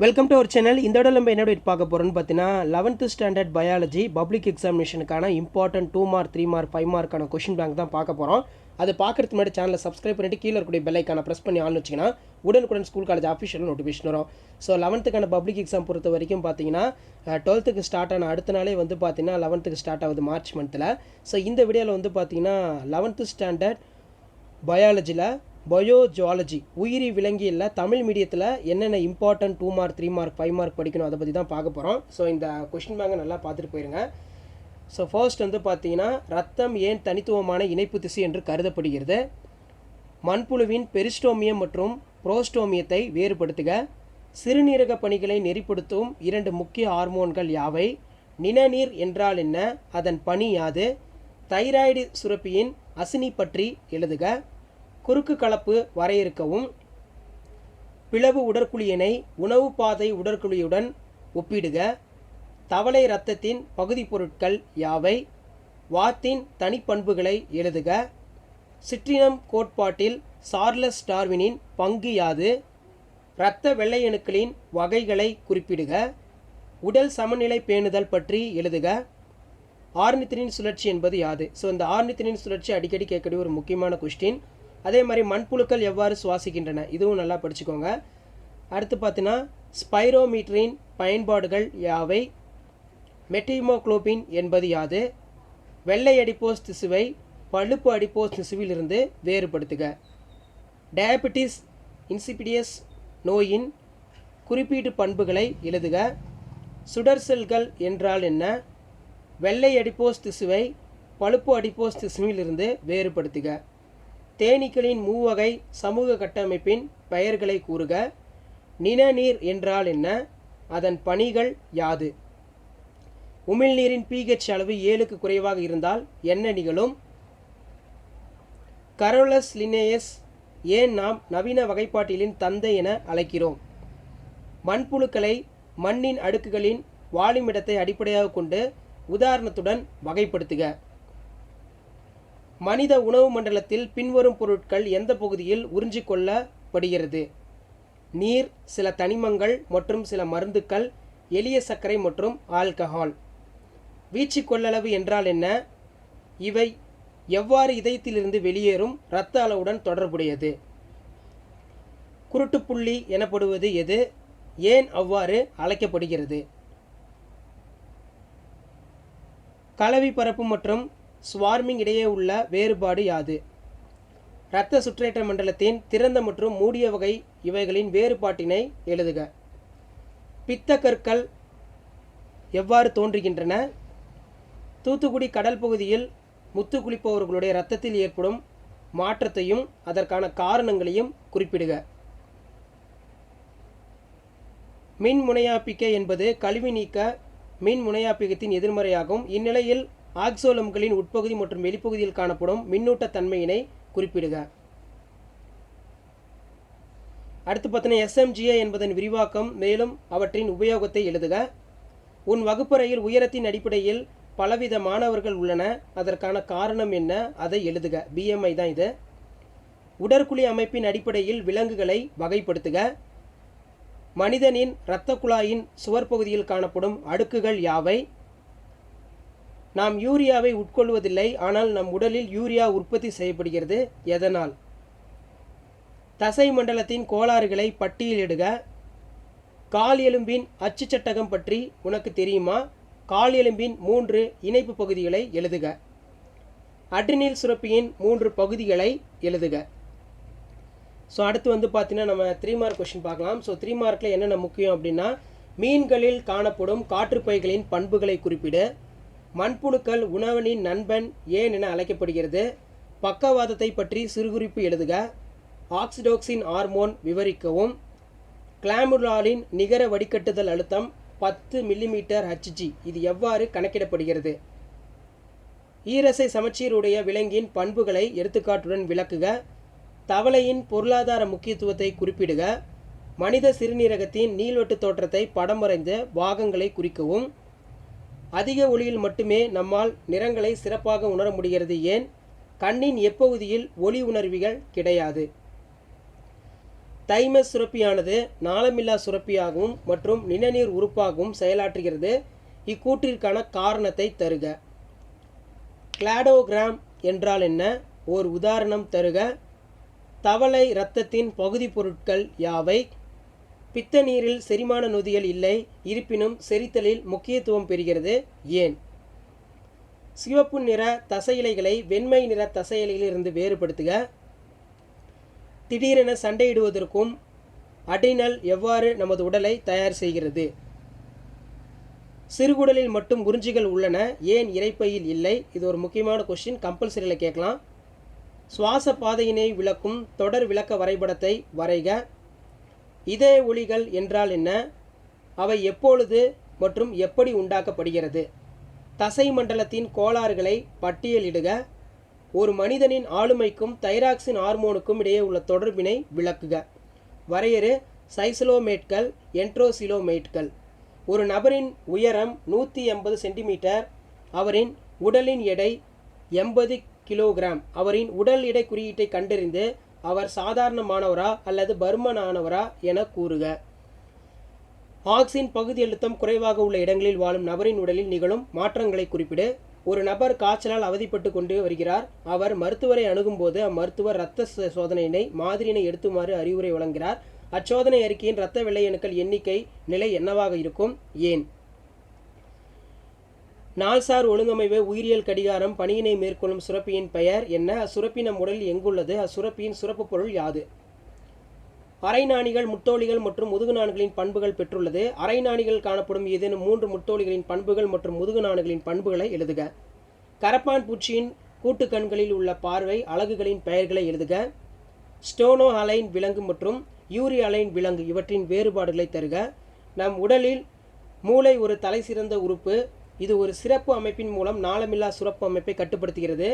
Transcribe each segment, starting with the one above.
Welcome to our channel. இந்த இடம் நம்ம என்ன பார்க்க போகிறோம்னு பார்த்தீங்கன்னா 11th ஸ்டாண்டர்ட் பயாலஜி பப்ளிக் எக்ஸாமினேஷனுக்கான இம்பார்ட்டன்ட் 2 மார்க் 3 மார்க் 5 மார்க்கான கொஷின் பேங்க் தான் பார்க்க போகிறோம். அது பார்க்கறதுக்கு முன்னாடி சேனலை சப்ஸ்கிரைப் பண்ணிட்டு கீழே இருக்கக்கூடிய பெல் ஐக்கானை ப்ரெஸ் பண்ணி ஆன் வச்சிங்கன்னா உடனுக்குடன் ஸ்கூல் காலேஜ் ஆஃபிஷியல் நோட்டிஃபிகேஷன் வரும். ஸோ 11th பப்ளிக் எக்ஸாம் பொறுத்த வரைக்கும் பார்த்தீங்கன்னா 12th ஸ்டார்ட் ஆன அடுத்த நாளே வந்து பார்த்தீங்கன்னா 11th ஸ்டார்ட் ஆகுது மார்ச் மந்தில். ஸோ இந்த வீடியோவில் வந்து பார்த்தீங்கன்னா 11th ஸ்டாண்டர்ட் பயாலஜியில் பயோஜுவாலஜி உயிரி விலங்கியல்ல தமிழ் மீடியத்தில் என்னென்ன இம்பார்ட்டன்ட் 2 மார்க் 3 மார்க் 5 மார்க் படிக்கணும் அதை பற்றி தான் பார்க்க போகிறோம். ஸோ இந்த கொஷின் பேங்கை நல்லா பார்த்துட்டு போயிருங்க. ஸோ ஃபர்ஸ்ட் வந்து பார்த்தீங்கன்னா ரத்தம் ஏன் தனித்துவமான இணைப்பு திசு என்று கருதப்படுகிறது? மண்புழுவின் பெரிஸ்டோமியம் மற்றும் புரோஸ்டோமியத்தை வேறுபடுத்துக. சிறுநீரக பணிகளை நெறிப்படுத்தும் 2 முக்கிய ஹார்மோன்கள் யாவை? நிணநீர் என்றால் என்ன? அதன் பணி யாது? தைராய்டு சுரப்பியின் அசினி பற்றி எழுதுக. குறுக்கு கலப்பு வரையறுக்கவும். பிளவு உடற்குழியினை உணவு பாதை உடற்குழியுடன் ஒப்பிடுக. தவளை இரத்தத்தின் பகுதி பொருட்கள் யாவை? வாத்தின் தனிப்பண்புகளை எழுதுக. சிற்றினம் கோட்பாட்டில் சார்லஸ் டார்வினின் பங்கு யாது? இரத்த வெள்ளையணுக்களின் வகைகளை குறிப்பிடுக. உடல் சமநிலை பேணுதல் பற்றி எழுதுக. ஆர்னித்தினின் சுழற்சி என்பது யாது? ஸோ இந்த ஆர்னித்தினின் சுழற்சி அடிக்கடி கேட்கக்கூடிய ஒரு முக்கியமான கொஸ்டின். அதே மாதிரி மண்புழுக்கள் எவ்வாறு சுவாசிக்கின்றன இதுவும் நல்லா படிச்சுக்கோங்க. அடுத்து பார்த்தீங்கன்னா ஸ்பைரோமீட்டரின் பயன்பாடுகள் யாவை? மெட்டிமோக்ளோபின் என்பது யாது? வெள்ளை அடிப்போஸ் திசுவை பழுப்பு அடிப்போஸ் திசுவிலிருந்து வேறுபடுத்துக. டயபெட்டிஸ் இன்சிபிடியஸ் நோயின் குறிப்பீட்டு பண்புகளை எழுதுக. சுடர் செல்கள் என்றால் என்ன? வெள்ளை அடிப்போஸ் திசுவை பழுப்பு அடிப்போஸ் திசுவிலிருந்து வேறுபடுத்துக. தேனீக்களின் மூவகை சமூக கட்டமைப்பின் பெயர்களை கூறுக. நிணநீர் என்றால் என்ன? அதன் பணிகள் யாது? உமிழ்நீரின் pH அளவு 7க்கு குறைவாக இருந்தால் என்ன நிகழும்? கரோலஸ் லின்னேயஸ் ஏன் நாம் நவீன வகைப்பாட்டியலின் தந்தை என அழைக்கிறோம்? மண்புழுக்களை மண்ணின் அடுக்குகளின் வாழுமிடத்தை அடிப்படையாக கொண்டு உதாரணத்துடன் வகைப்படுத்துக. மனித உணவு மண்டலத்தில் பின்வரும் பொருட்கள் எந்த பகுதியில் உறிஞ்சிக்கொள்ளப்படுகிறது? நீர், சில தனிமங்கள் மற்றும் சில மருந்துக்கள், எளிய சர்க்கரை மற்றும் ஆல்கஹால். வீச்சு கொள்ளளவு என்றால் என்ன? இவை எவ்வாறு இதயத்திலிருந்து வெளியேறும் இரத்த அளவுடன் தொடர்புடையது? குருட்டுப்புள்ளி எனப்படுவது எது? ஏன் அவ்வாறு அழைக்கப்படுகிறது? கலவி பரப்பு மற்றும் ஸ்வார்மிங் இடையே உள்ள வேறுபாடு யாது? இரத்த சுற்றேற்ற மண்டலத்தின் திறந்த மற்றும் மூடிய வகை இவைகளின் வேறுபாட்டினை எழுதுக. பித்த கற்கள் எவ்வாறு தோன்றுகின்றன? தூத்துக்குடி கடல் பகுதியில் முத்து குளிப்பவர்களுடைய இரத்தத்தில் ஏற்படும் மாற்றத்தையும் அதற்கான காரணங்களையும் குறிப்பிடுக. மின் முனையாப்பிக்கை என்பது கழிவு நீக்க மின் முனையாப்பிகத்தின் எதிர்மறையாகும். இந்நிலையில் ஆக்சோலம்களின் உட்பகுதி மற்றும் வெளிப்பகுதியில் காணப்படும் மின்னூட்ட தன்மையினை குறிப்பிடுக. அடுத்து பார்த்தீங்கன்னா SMGA என்பதன் விரிவாக்கம் மேலும் அவற்றின் உபயோகத்தை எழுதுக. உன் வகுப்பறையில் உயரத்தின் அடிப்படையில் பலவித மாணவர்கள் உள்ளன. அதற்கான காரணம் என்ன? அதை எழுதுக. BMI தான் இது. உடற்குழி அமைப்பின் அடிப்படையில் விலங்குகளை வகைப்படுத்துக. மனிதனின் இரத்த குழாயின் சுவர் பகுதியில் காணப்படும் அடுக்குகள் யாவை? நாம் யூரியாவை உட்கொள்வதில்லை, ஆனால் நம் உடலில் யூரியா உற்பத்தி செய்யப்படுகிறது. எதனால்? தசை மண்டலத்தின் கோளாறுகளை பட்டியலிடுக. கால் எலும்பின் அச்சு சட்டகம் பற்றி உனக்கு தெரியுமா? கால் எலும்பின் 3 இணைப்பு பகுதிகளை எழுதுக. அட்ரினல் சுரப்பியின் 3 பகுதிகளை எழுதுக. ஸோ அடுத்து வந்து பார்த்தீங்கன்னா நம்ம 3 மார்க் கொஸ்டின் பார்க்கலாம். ஸோ 3 மார்க்கில் என்னென்ன முக்கியம் அப்படின்னா மீன்களில் காணப்படும் காற்றுப்பைகளின் பண்புகளை குறிப்பிடு. மண்புழுக்கள் உணவனின் நண்பன் ஏன் என அழைக்கப்படுகிறது? பக்கவாதத்தை பற்றி சிறுகுறிப்பு எழுதுக. ஆக்சிடோக்சின் ஹார்மோன் விவரிக்கவும். கிளாமுலாலின் நிகர வடிகட்டுதல் அழுத்தம் 10 mmHg. இது எவ்வாறு கணக்கிடப்படுகிறது? ஈரசை சமச்சீருடைய விலங்கின் பண்புகளை எடுத்துக்காட்டுடன் விளக்குக. தவளையின் பொருளாதார முக்கியத்துவத்தை குறிப்பிடுக. மனித சிறுநீரகத்தின் நீள்வட்டு தோற்றத்தை படம் வரைந்து பாகங்களை குறிக்கவும். அதிக ஒளியில் மட்டுமே நம்மால் நிறங்களை சிறப்பாக உணர முடிகிறது. ஏன்? கண்ணின் எப்பகுதியில் ஒளி உணர்விகள் கிடையாது. தைமஸ் சுரப்பியானது நாளமில்லா சுரப்பியாகவும் மற்றும் நிணநீர் உறுப்பாகவும் செயலாற்றுகிறது. இக்கூற்றிற்கான காரணத்தை தருக. கிளாடோகிராம் என்றால் என்ன? ஓர் உதாரணம் தருக. தவளை இரத்தத்தின் பகுதி பொருட்கள் யாவை? பித்த நீரில் செரிமான நொதிகள் இல்லை, இருப்பினும் செரித்தலில் முக்கியத்துவம் பெறுகிறது, ஏன்? சிவப்பு நிற தசையிலைகளை வெண்மை நிற தசையிலையிலிருந்து வேறுபடுத்துக. திடீரென சண்டையிடுவதற்கும் அட்ரினல் எவ்வாறு நமது உடலை தயார் செய்கிறது? சிறுகுடலில் மட்டும் உறிஞ்சிகள் உள்ளன, ஏன் இரைப்பையில் இல்லை? இது ஒரு முக்கியமான கொஸ்டின், கம்பல்சரியில் கேட்கலாம். சுவாச பாதையினை விளக்கும் தொடர் விளக்க வரைபடத்தை வரைக. இதய ஒலிகள் என்றால் என்ன? அவை எப்பொழுது மற்றும் எப்படி உண்டாக்கப்படுகிறது? தசை மண்டலத்தின் கோளாறுகளை பட்டியலிடுக. ஒரு மனிதனின் ஆளுமைக்கும் தைராக்சின் ஹார்மோனுக்கும் இடையே உள்ள தொடர்பினை விளக்குக. வரையறு. சைசலோமேட்கள், என்ட்ரோசிலோமேட்கள். ஒரு நபரின் உயரம் 180 சென்டிமீட்டர், அவரின் உடலின் எடை 80 கிலோகிராம். அவரின் உடல் எடை குறியீட்டை கண்டறிந்து அவர் சாதாரணமானவரா அல்லது பருமனானவரா என கூறுக. ஆக்சின் பகுதி அழுத்தம் குறைவாக உள்ள இடங்களில் வாழும் நபரின் உடலில் நிகழும் மாற்றங்களை குறிப்பிடு. ஒரு நபர் காய்ச்சலால் அவதிப்பட்டு கொண்டு வருகிறார். அவர் மருத்துவரை அணுகும்போது அம்மருத்துவர் இரத்த சோதனையினை மாதிரியினை எடுத்துமாறு அறிவுரை வழங்குகிறார். அச்சோதனை அறிக்கையின் இரத்த வெள்ளையணுக்கள் எண்ணிக்கை நிலை என்னவாக இருக்கும், ஏன்? நாள்சார் ஒழுங்கமைவு உயிரியல் கடிகாரம் பணியினை மேற்கொள்ளும் சுரப்பியின் பெயர் என்ன? அச்சுரப்பி நம் உடலில் எங்குள்ளது? அச்சுரப்பியின் சுரப்பு பொருள் யாது? அரைநாணிகள், முட்டோலிகள் மற்றும் முதுகுநாணிகளின் பண்புகள் பெற்றுள்ளது. அரைநாணிகள் காணப்படும் ஏதேனும் 3 முட்டோலிகளின் பண்புகள் மற்றும் முதுகுநாணிகளின் பண்புகளை எழுதுக. கரப்பான் பூச்சியின் கூட்டுக்கண்களில் உள்ள பார்வை அலகுகளின் பெயர்களை எழுதுக. ஸ்டோனோ அலைன் விலங்கு மற்றும் யூரி அலைன் விலங்கு இவற்றின் வேறுபாடுகளை தருக. நம் உடலில் மூளை ஒரு தலை சிறந்த உறுப்பு. இது ஒரு சிறப்பு அமைப்பின் மூலம் நாளமில்லா சுரப்பு அமைப்பை கட்டுப்படுத்துகிறது.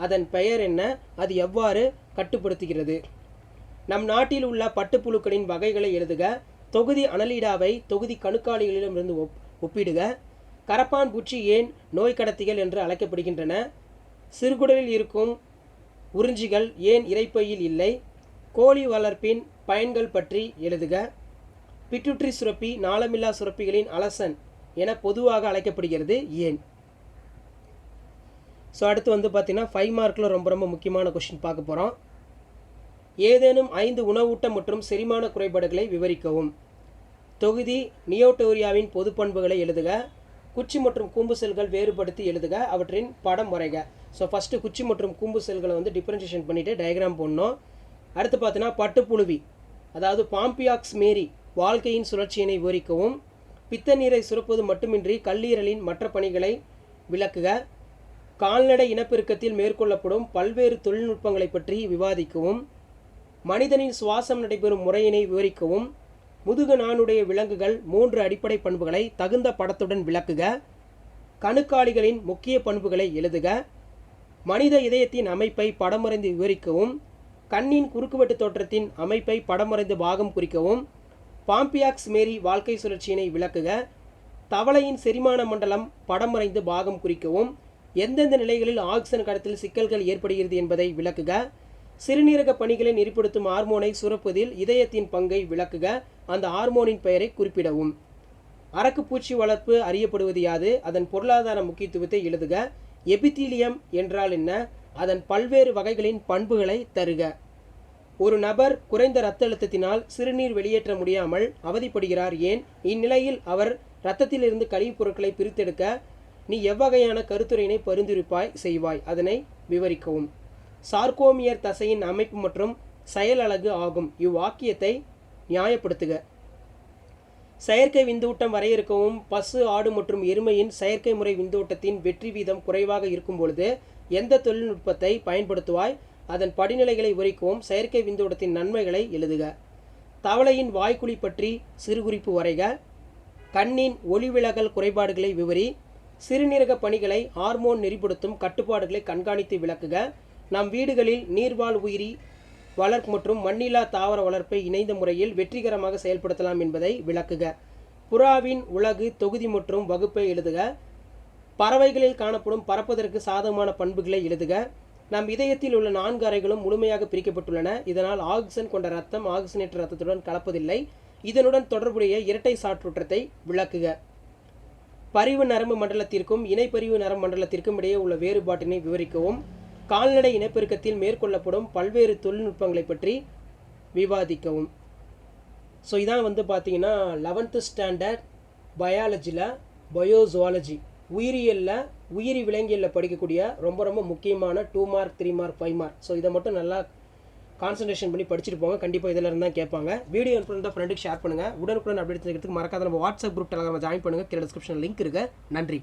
அதன் பெயர் என்ன? அது எவ்வாறு கட்டுப்படுத்துகிறது? நம் நாட்டில் உள்ள பட்டுப்புழுக்களின் வகைகளை எழுதுக. தொகுதி அனலிடாவை தொகுதி கணுக்காலிகளிடமிருந்து ஒப்பிடுக. கரப்பான் பூச்சி ஏன் நோய் கடத்திகள் என்று அழைக்கப்படுகின்றன? சிறுகுடலில் இருக்கும் உறிஞ்சிகள் ஏன் இரைப்பையில் இல்லை? கோழி வளர்ப்பின் பயன்கள் பற்றி எழுதுக. பிட்யூட்டரி சுரப்பி நாளமில்லா சுரப்பிகளின் அலசன் என பொதுவாக அழைக்கப்படுகிறது, ஏன்? ஸோ அடுத்து வந்து பார்த்தீங்கன்னா 5 மார்க்கில் ரொம்ப முக்கியமான கொஸ்டின் பார்க்க போகிறோம். ஏதேனும் 5 உணவூட்டம் மற்றும் செரிமான குறைபாடுகளை விவரிக்கவும். தொகுதி நியோடோரியாவின் பொது பண்புகளை எழுதுக. குச்சி மற்றும் கூம்பு செல்கள் வேறுபடுத்தி எழுதுக. அவற்றின் படம் வரைக. ஸோ ஃபஸ்ட்டு குச்சி மற்றும் கூம்பு செல்களை வந்து டிஃபரன்ஷியேஷன் பண்ணிவிட்டு டயக்ராம் போடணும். அடுத்து பார்த்தீங்கன்னா பட்டுப்புழுவி, அதாவது பாம்பியாக்ஸ் மேரி வாழ்க்கையின் சுழற்சியினை விவரிக்கவும். பித்த நீரை சுரப்பது மட்டுமின்றி கல்லீரலின் மற்ற பணிகளை விளக்குக. கால்நடை இனப்பெருக்கத்தில் மேற்கொள்ளப்படும் பல்வேறு தொழில்நுட்பங்களை பற்றி விவாதிக்கவும். மனிதனின் சுவாசம் நடைபெறும் முறையினை விவரிக்கவும். முதுகு நாணுடைய விலங்குகள் 3 அடிப்படை பண்புகளை தகுந்த படத்துடன் விளக்குக. கணுக்காலிகளின் முக்கிய பண்புகளை எழுதுக. மனித இதயத்தின் அமைப்பை படமறைந்து விவரிக்கவும். கண்ணின் குறுக்குவெட்டு தோற்றத்தின் அமைப்பை படமறைந்து பாகம் குறிக்கவும். பாம்பியாக்ஸ் மேரி வாழ்க்கை சுழற்சியினை விளக்குக. தவளையின் செரிமான மண்டலம் படமறைந்து பாகம் குறிக்கவும். எந்தெந்த நிலைகளில் ஆக்சிஜன் கடத்தில் சிக்கல்கள் ஏற்படுகிறது என்பதை விளக்குக. சிறுநீரக பணிகளை நெறிப்படுத்தும் ஹார்மோனை சுரப்பதில் இதயத்தின் பங்கை விளக்குக. அந்த ஹார்மோனின் பெயரை குறிப்பிடவும். அரக்குப்பூச்சி வளர்ப்பு அறியப்படுவது யாது? அதன் பொருளாதார முக்கியத்துவத்தை எழுதுக. எபித்தீலியம் என்றால் என்ன? அதன் பல்வேறு வகைகளின் பண்புகளை தருக. ஒரு நபர் குறைந்த இரத்த அழுத்தத்தினால் சிறுநீர் வெளியேற்ற முடியாமல் அவதிப்படுகிறார், ஏன்? இந்நிலையில் அவர் இரத்தத்திலிருந்து கழிவுப் பொருட்களை பிரித்தெடுக்க நீ எவ்வகையான கருத்துரையினை பரிந்துரைப்பாய் செய்வாய்? அதனை விவரிக்கவும். சார்கோமியர் தசையின் அமைப்பு மற்றும் செயல் அலகு ஆகும். இவ்வாக்கியத்தை நியாயப்படுத்துக. செயற்கை விந்தூட்டம் வரையறுக்கவும். பசு, ஆடு மற்றும் எருமையின் செயற்கை முறை விந்தூட்டத்தின் வெற்றி வீதம் குறைவாக இருக்கும் பொழுது எந்த தொழில்நுட்பத்தை பயன்படுத்துவாய்? அதன் படிநிலைகளை விவரிக்கவும். செயற்கை விந்தூட்டத்தின் நன்மைகளை எழுதுக. தவளையின் வாய்க்குழி பற்றி சிறுகுறிப்பு வரைக. கண்ணின் ஒளிவிலகல் குறைபாடுகளை விவரி. சிறுநீரக பணிகளை ஹார்மோன் நெறிப்படுத்தும் கட்டுப்பாடுகளை கண்காணித்து விளக்குக. நம் வீடுகளில் நீர்வாழ் உயிரி வளர்ப்பு மற்றும் மண்ணிலா தாவர வளர்ப்பை இணைந்த முறையில் வெற்றிகரமாக செயல்படுத்தலாம் என்பதை விளக்குக. புறாவின் உலகு தொகுதி மற்றும் வகுப்பை எழுதுக. பறவைகளில் காணப்படும் பறப்பதற்கு சாதகமான பண்புகளை எழுதுக. நம் இதயத்தில் உள்ள 4 அறைகளும் முழுமையாக பிரிக்கப்பட்டுள்ளன. இதனால் ஆக்சிஜன் கொண்ட ரத்தம் ஆக்சிஜனேற்ற ரத்தத்துடன் கலப்பதில்லை. இதனுடன் தொடர்புடைய இரட்டை சாற்றுற்றத்தை விளக்குக. பரிவு நரம்பு மண்டலத்திற்கும் இணைப்பரிவு நரம்பு மண்டலத்திற்கும் இடையே உள்ள வேறுபாட்டினை விவரிக்கவும். கால்நடை இனப்பெருக்கத்தில் மேற்கொள்ளப்படும் பல்வேறு தொழில்நுட்பங்களை பற்றி விவாதிக்கவும். ஸோ இதான் வந்து பார்த்தீங்கன்னா 11th ஸ்டாண்டர்ட் பயாலஜியில் பயோசுவாலஜி உயிரியலில் உயிரி விலங்கியலில் படிக்கக்கூடிய ரொம்ப ரொம்ப முக்கியமான 2 மார்க் 3 மார்க் 5 மார்க். ஸோ இதை மட்டும் நல்லா கான்சன்ட்ரேஷன் பண்ணி படிச்சுட்டு போங்க. கண்டிப்பாக இதில் இருந்தால் கேட்பாங்க. வீடியோ இன்ஃபுல் தான் ஃப்ரெண்டுக்கு ஷேர் பண்ணுங்கள். உடனுக்குடன் அப்டேட் தெரிவிக்கிறதுக்கு மறக்காத நம்ம வாட்ஸ்அப் குரூப் டெலகிராம் ஜாயின் பண்ணுங்கள். கீழே டிஸ்கிரிப்ஷன் லிங்க் இருக்குது. நன்றி.